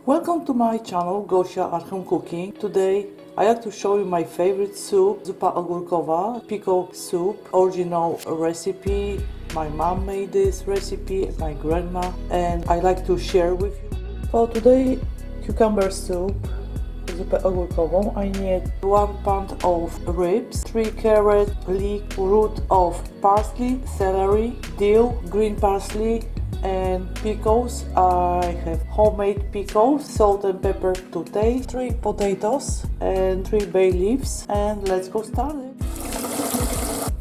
Welcome to my channel Gosia at Home Cooking. Today I like to show you my favorite soup, Zupa Ogorkowa Pickle Soup, original recipe. My mom made this recipe, my grandma, and I like to share with you. For today, cucumber soup, Zupa Ogorkową, I need 1 pound of ribs, 3 carrot, leek, root of parsley, celery, dill, green parsley, and pickles. I have homemade pickles, salt and pepper to taste, 3 potatoes and 3 bay leaves, and let's go start it.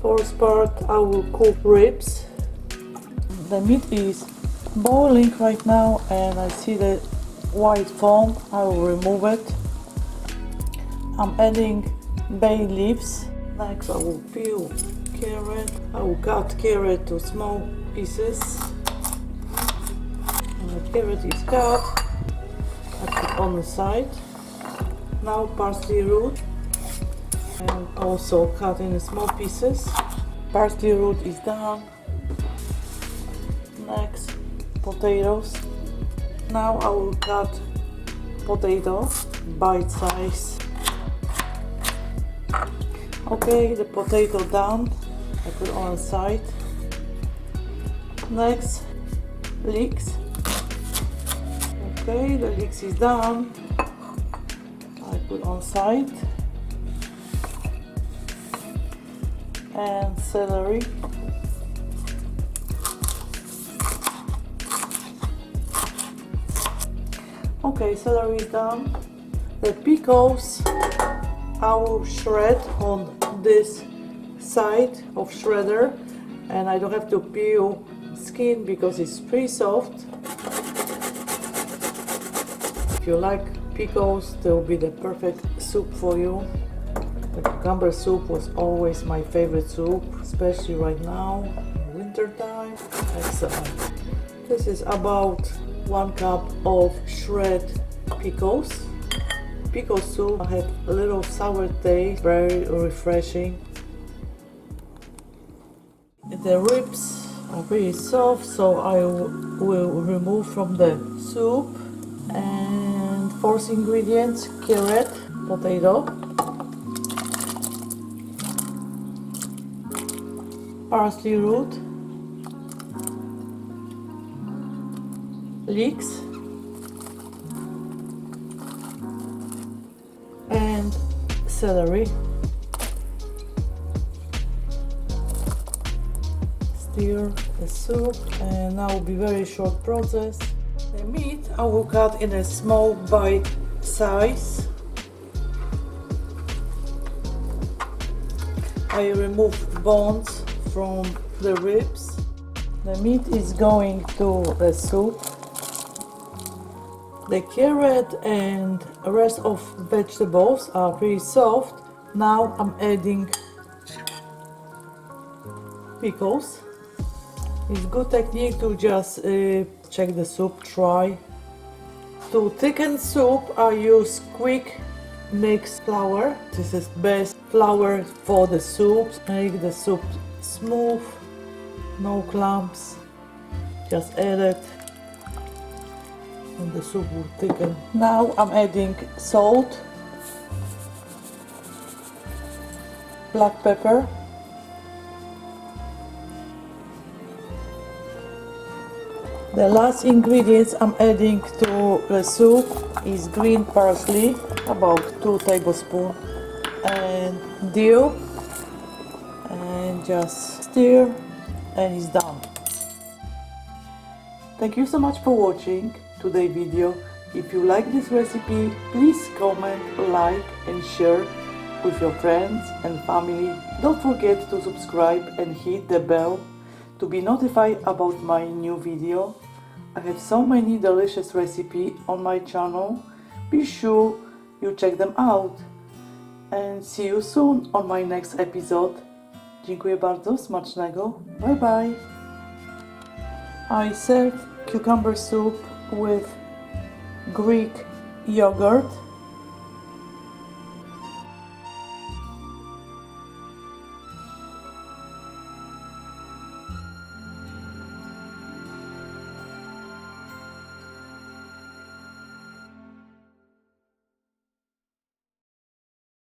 First part, I will cook ribs. The meat is boiling right now and I see the white foam. I will remove it. I'm adding bay leaves. Next I will peel carrot. I will cut carrot to small pieces. The carrot is cut. I put on the side. Now parsley root, and also cut in small pieces. Parsley root is done. Next, potatoes. Now I will cut potatoes bite size. Okay, the potato done. I put on the side. Next, leeks. Okay, the leeks is done. I put on side. And celery. Okay, celery is done. The pickles I will shred on this side of shredder, and I don't have to peel skin because it's pretty soft. If you like pickles, they will be the perfect soup for you. The cucumber soup was always my favorite soup, especially right now, winter time. Excellent. This is about 1 cup of shred pickles. Pickle soup had a little sour taste, very refreshing. The ribs are pretty soft, so I will remove from the soup. And first ingredients, carrot, potato, parsley root, leeks, and celery. Stir the soup, and now will be very short process. The meat I will cut in a small bite size. I remove bones from the ribs. The meat is going to the soup. The carrot and the rest of vegetables are pretty soft. Now I'm adding pickles. It's good technique to just check the soup dry. To thicken soup, I use quick mix flour. This is best flour for the soup. Make the soup smooth, no clumps. Just add it, and the soup will thicken. Now I'm adding salt, black pepper, the last ingredients I'm adding to the soup is green parsley, about 2 tablespoons, and dill, and just stir, and it's done. Thank you so much for watching today's video. If you like this recipe, please comment, like and share with your friends and family. Don't forget to subscribe and hit the bell to be notified about my new video. I have so many delicious recipes on my channel. Be sure you check them out. And see you soon on my next episode. Dziękuję bardzo, smacznego. Bye bye. I serve cucumber soup with Greek yogurt.